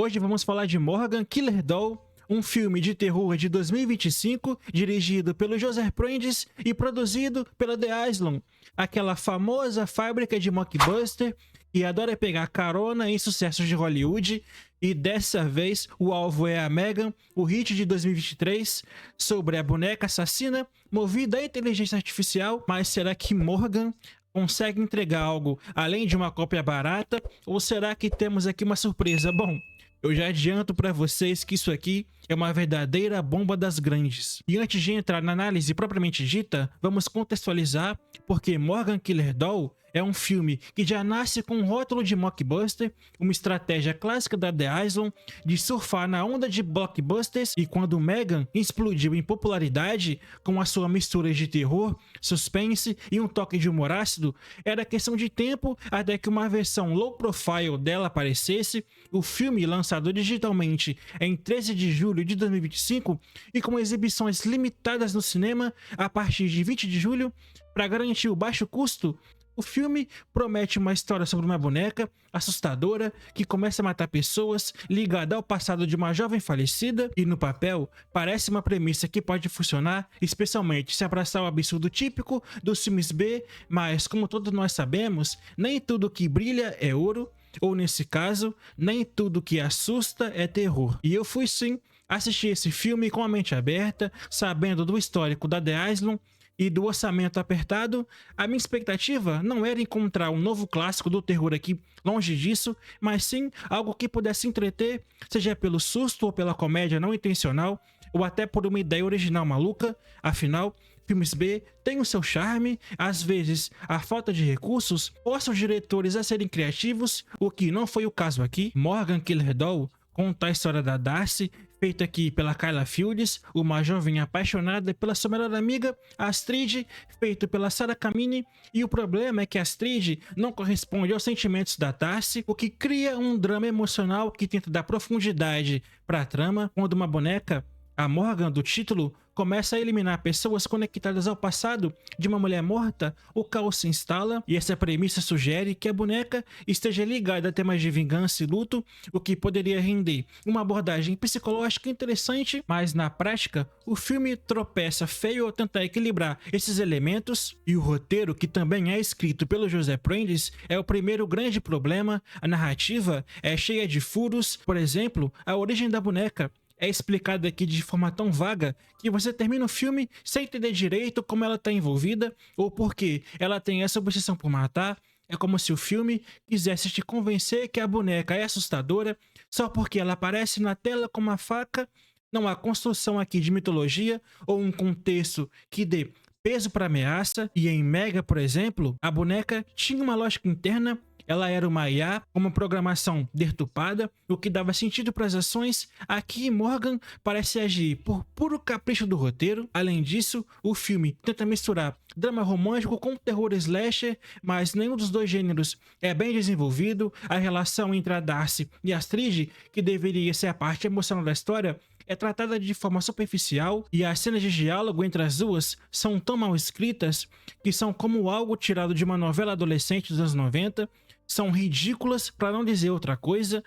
Hoje vamos falar de Morgan Killer Doll, um filme de terror de 2025, dirigido pelo Joseph Prentice e produzido pela The Asylum, aquela famosa fábrica de mockbuster que adora pegar carona em sucessos de Hollywood, e dessa vez o alvo é a Megan, o hit de 2023, sobre a boneca assassina movida à inteligência artificial. Mas será que Morgan consegue entregar algo além de uma cópia barata, ou será que temos aqui uma surpresa? Bom, eu já adianto para vocês que isso aqui é uma verdadeira bomba das grandes. E antes de entrar na análise propriamente dita, vamos contextualizar porque Morgan Killer Doll é um filme que já nasce com um rótulo de mockbuster, uma estratégia clássica da The Asylum de surfar na onda de blockbusters, e quando Megan explodiu em popularidade com a sua mistura de terror, suspense e um toque de humor ácido, era questão de tempo até que uma versão low profile dela aparecesse. O filme, lançado digitalmente em 13 de julho de 2025 e com exibições limitadas no cinema a partir de 20 de julho, para garantir o baixo custo, o filme promete uma história sobre uma boneca assustadora que começa a matar pessoas, ligada ao passado de uma jovem falecida, e no papel parece uma premissa que pode funcionar, especialmente se abraçar o absurdo típico dos filmes B, mas como todos nós sabemos, nem tudo que brilha é ouro, ou nesse caso, nem tudo que assusta é terror. E eu fui sim assistir esse filme com a mente aberta, sabendo do histórico da The Asylum e do orçamento apertado. A minha expectativa não era encontrar um novo clássico do terror aqui, longe disso, mas sim algo que pudesse entreter, seja pelo susto ou pela comédia não intencional, ou até por uma ideia original maluca. Afinal, filmes B têm o seu charme, às vezes a falta de recursos força os diretores a serem criativos, o que não foi o caso aqui. Morgan Killer Doll conta a história da Darcy, feita aqui pela Kyla Fields, uma jovem apaixonada pela sua melhor amiga, Astrid, feito pela Sarah Camini, e o problema é que Astrid não corresponde aos sentimentos da Darcy, o que cria um drama emocional que tenta dar profundidade para a trama, quando uma boneca, a Morgan do título, começa a eliminar pessoas conectadas ao passado de uma mulher morta. O caos se instala, e essa premissa sugere que a boneca esteja ligada a temas de vingança e luto, o que poderia render uma abordagem psicológica interessante, mas na prática o filme tropeça feio ao tentar equilibrar esses elementos, e o roteiro, que também é escrito pelo Joseph Prentice, é o primeiro grande problema. A narrativa é cheia de furos. Por exemplo, a origem da boneca é explicada aqui de forma tão vaga que você termina o filme sem entender direito como ela está envolvida ou por que ela tem essa obsessão por matar. É como se o filme quisesse te convencer que a boneca é assustadora só porque ela aparece na tela com uma faca. Não há construção aqui de mitologia ou um contexto que dê peso para a ameaça. E em Mega, por exemplo, a boneca tinha uma lógica interna. Ela era uma IA com uma programação deturpada, o que dava sentido para as ações. Aqui, Morgan parece agir por puro capricho do roteiro. Além disso, o filme tenta misturar drama romântico com terror slasher, mas nenhum dos dois gêneros é bem desenvolvido. A relação entre a Darcy e a Astrid, que deveria ser a parte emocional da história, é tratada de forma superficial, e as cenas de diálogo entre as duas são tão mal escritas que são como algo tirado de uma novela adolescente dos anos 90. São ridículas, para não dizer outra coisa.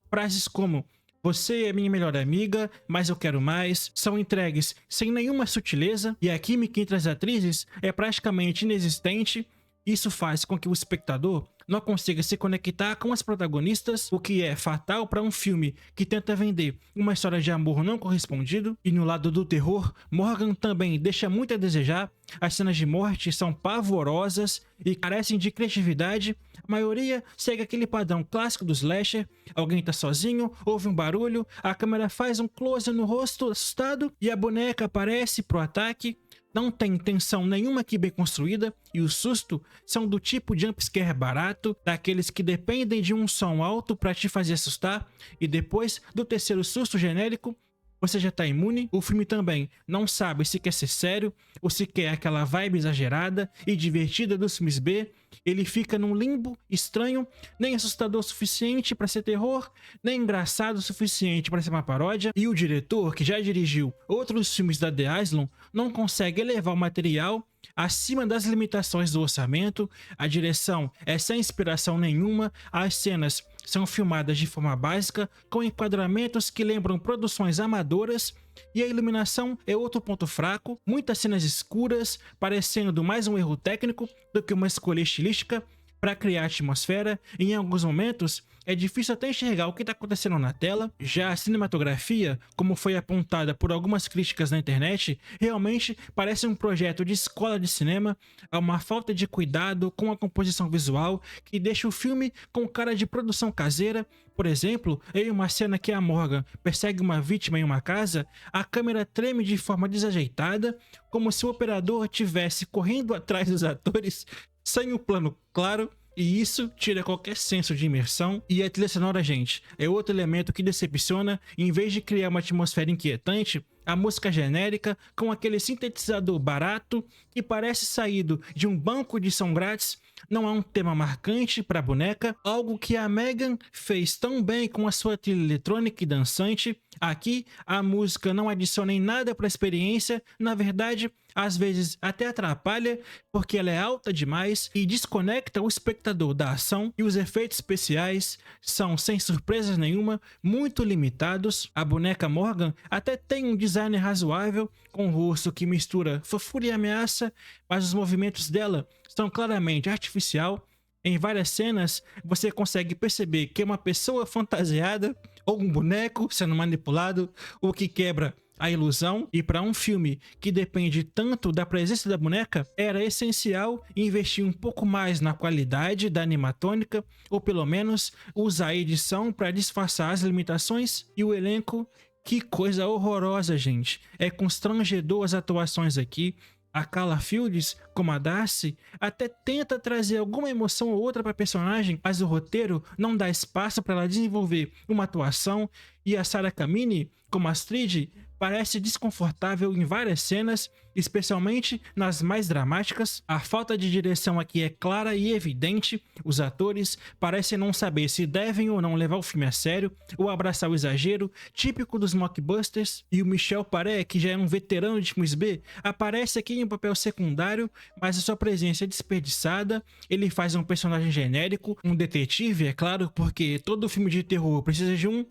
Frases como "você é minha melhor amiga, mas eu quero mais" são entregues sem nenhuma sutileza, e a química entre as atrizes é praticamente inexistente. Isso faz com que o espectador não consiga se conectar com as protagonistas, o que é fatal para um filme que tenta vender uma história de amor não correspondido. E no lado do terror, Morgan também deixa muito a desejar. As cenas de morte são pavorosas e carecem de criatividade. A maioria segue aquele padrão clássico do slasher: alguém tá sozinho, ouve um barulho, a câmera faz um close no rosto assustado e a boneca aparece pro ataque. Não tem tensão nenhuma aqui bem construída, e os sustos são do tipo jumpscare barato, daqueles que dependem de um som alto para te fazer assustar, e depois do terceiro susto genérico, você já tá imune. O filme também não sabe se quer ser sério ou se quer aquela vibe exagerada e divertida dos filmes B. Ele fica num limbo estranho, nem assustador o suficiente para ser terror, nem engraçado o suficiente para ser uma paródia. E o diretor, que já dirigiu outros filmes da The Asylum, não consegue elevar o material acima das limitações do orçamento. A direção é sem inspiração nenhuma, as cenas são filmadas de forma básica, com enquadramentos que lembram produções amadoras, e a iluminação é outro ponto fraco, muitas cenas escuras, parecendo mais um erro técnico do que uma escolha estilística para criar atmosfera, e em alguns momentos é difícil até enxergar o que está acontecendo na tela. Já a cinematografia, como foi apontada por algumas críticas na internet, realmente parece um projeto de escola de cinema. Há uma falta de cuidado com a composição visual que deixa o filme com cara de produção caseira. Por exemplo, em uma cena que a Morgan persegue uma vítima em uma casa, a câmera treme de forma desajeitada, como se o operador estivesse correndo atrás dos atores sem o plano claro, e isso tira qualquer senso de imersão. E a trilha sonora, gente, é outro elemento que decepciona. Em vez de criar uma atmosfera inquietante, a música genérica, com aquele sintetizador barato que parece saído de um banco de som grátis, não há um tema marcante para a boneca, algo que a Megan fez tão bem com a sua trilha eletrônica e dançante. Aqui, a música não adiciona em nada para a experiência, na verdade, às vezes até atrapalha, porque ela é alta demais e desconecta o espectador da ação, e os efeitos especiais são, sem surpresa nenhuma, muito limitados. A boneca Morgan até tem um design razoável, com um rosto que mistura fofura e ameaça, mas os movimentos dela são claramente artificial. Em várias cenas, você consegue perceber que é uma pessoa fantasiada ou um boneco sendo manipulado, o que quebra a ilusão. E para um filme que depende tanto da presença da boneca, era essencial investir um pouco mais na qualidade da animatônica, ou pelo menos usar a edição para disfarçar as limitações. E o elenco, que coisa horrorosa, gente. É constrangedor as atuações aqui. A Carla Fields, como a Darcy, até tenta trazer alguma emoção ou outra para a personagem, mas o roteiro não dá espaço para ela desenvolver uma atuação. E a Sarah Camini, como Astrid, parece desconfortável em várias cenas, especialmente nas mais dramáticas. A falta de direção aqui é clara e evidente. Os atores parecem não saber se devem ou não levar o filme a sério ou abraçar o exagero, típico dos mockbusters. E o Michel Paré, que já é um veterano de filmes B, aparece aqui em um papel secundário, mas a sua presença é desperdiçada. Ele faz um personagem genérico, um detetive, é claro, porque todo filme de terror precisa de um.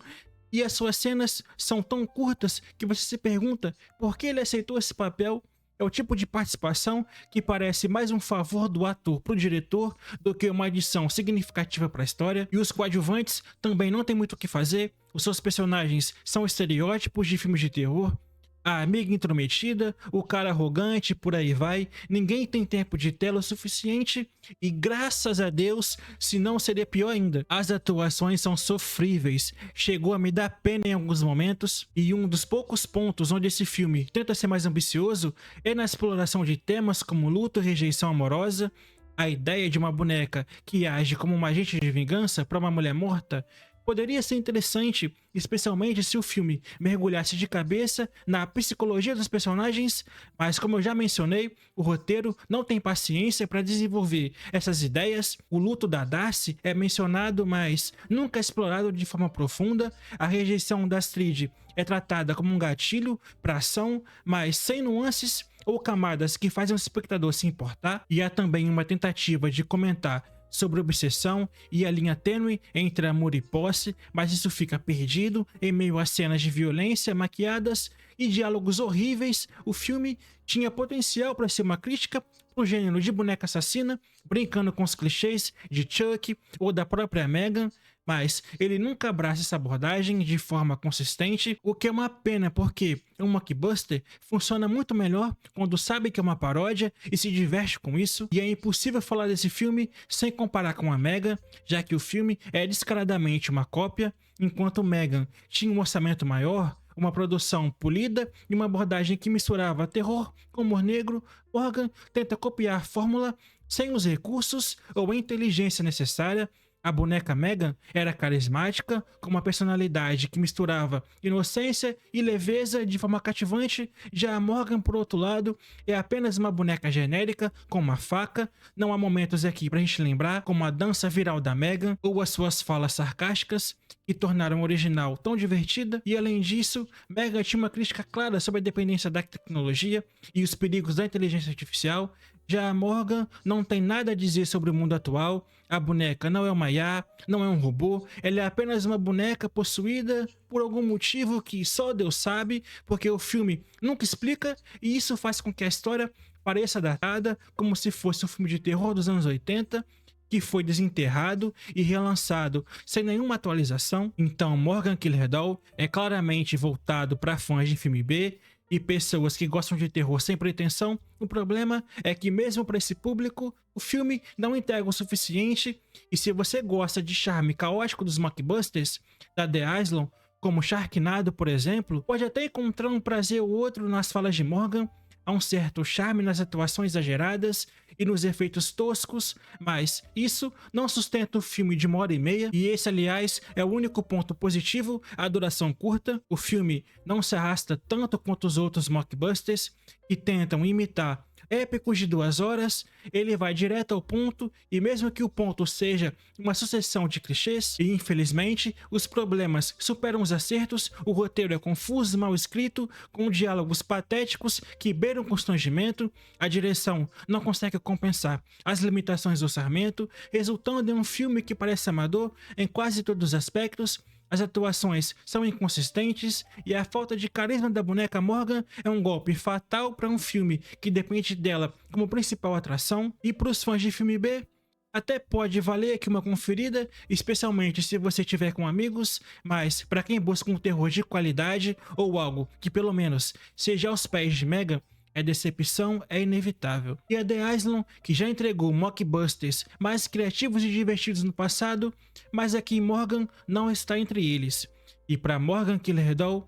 E as suas cenas são tão curtas que você se pergunta por que ele aceitou esse papel. É o tipo de participação que parece mais um favor do ator pro diretor do que uma adição significativa para a história. E os coadjuvantes também não tem muito o que fazer. Os seus personagens são estereótipos de filmes de terror. A amiga intrometida, o cara arrogante, por aí vai. Ninguém tem tempo de tela o suficiente e, graças a Deus, senão seria pior ainda. As atuações são sofríveis, chegou a me dar pena em alguns momentos, e um dos poucos pontos onde esse filme tenta ser mais ambicioso é na exploração de temas como luto e rejeição amorosa. A ideia de uma boneca que age como um agente de vingança para uma mulher morta poderia ser interessante, especialmente se o filme mergulhasse de cabeça na psicologia dos personagens, mas como eu já mencionei, o roteiro não tem paciência para desenvolver essas ideias. O luto da Darcy é mencionado, mas nunca é explorado de forma profunda. A rejeição da Astrid é tratada como um gatilho para ação, mas sem nuances ou camadas que fazem o espectador se importar. E há também uma tentativa de comentar sobre obsessão e a linha tênue entre amor e posse, mas isso fica perdido em meio a cenas de violência maquiadas e diálogos horríveis. O filme tinha potencial para ser uma crítica pro gênero de boneca assassina, brincando com os clichês de Chuck ou da própria Megan, mas ele nunca abraça essa abordagem de forma consistente, o que é uma pena, porque um mockbuster funciona muito melhor quando sabe que é uma paródia e se diverte com isso. E é impossível falar desse filme sem comparar com a Megan, já que o filme é descaradamente uma cópia. Enquanto Megan tinha um orçamento maior, uma produção polida e uma abordagem que misturava terror com humor negro, Morgan tenta copiar a fórmula sem os recursos ou a inteligência necessária. A boneca Megan era carismática, com uma personalidade que misturava inocência e leveza de forma cativante. Já a Morgan, por outro lado, é apenas uma boneca genérica com uma faca. Não há momentos aqui pra gente lembrar, como a dança viral da Megan ou as suas falas sarcásticas, que tornaram o original tão divertida. E além disso, Megan tinha uma crítica clara sobre a dependência da tecnologia e os perigos da inteligência artificial. Já a Morgan não tem nada a dizer sobre o mundo atual. A boneca não é uma IA, não é um robô, ela é apenas uma boneca possuída por algum motivo que só Deus sabe, porque o filme nunca explica, e isso faz com que a história pareça datada, como se fosse um filme de terror dos anos 80, que foi desenterrado e relançado sem nenhuma atualização. Então Morgan Killer Doll é claramente voltado para fãs de filme B e pessoas que gostam de terror sem pretensão. O problema é que mesmo para esse público, o filme não entrega o suficiente, e se você gosta de charme caótico dos mockbusters da The Island, como Sharknado, por exemplo, pode até encontrar um prazer ou outro nas falas de Morgan. Há um certo charme nas atuações exageradas e nos efeitos toscos, mas isso não sustenta o filme de 1h30, e esse, aliás, é o único ponto positivo, a duração curta. O filme não se arrasta tanto quanto os outros mockbusters que tentam imitar épicos de 2 horas. Ele vai direto ao ponto, e mesmo que o ponto seja uma sucessão de clichês, e infelizmente os problemas superam os acertos, o roteiro é confuso, mal escrito, com diálogos patéticos que beiram constrangimento, a direção não consegue compensar as limitações do orçamento, resultando em um filme que parece amador em quase todos os aspectos. As atuações são inconsistentes e a falta de carisma da boneca Morgan é um golpe fatal para um filme que depende dela como principal atração. E para os fãs de filme B, até pode valer aqui uma conferida, especialmente se você tiver com amigos, mas para quem busca um terror de qualidade ou algo que pelo menos seja aos pés de Megan, a decepção é inevitável. E a The Island, que já entregou mockbusters mais criativos e divertidos no passado, mas aqui Morgan não está entre eles. E para Morgan Killer Doll,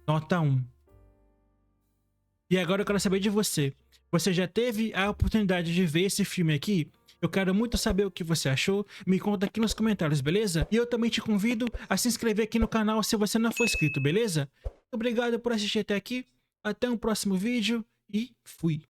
nota 1. E agora eu quero saber de você. Você já teve a oportunidade de ver esse filme aqui? Eu quero muito saber o que você achou, me conta aqui nos comentários, beleza? E eu também te convido a se inscrever aqui no canal se você não for inscrito, beleza? Obrigado por assistir até aqui, até um próximo vídeo e fui!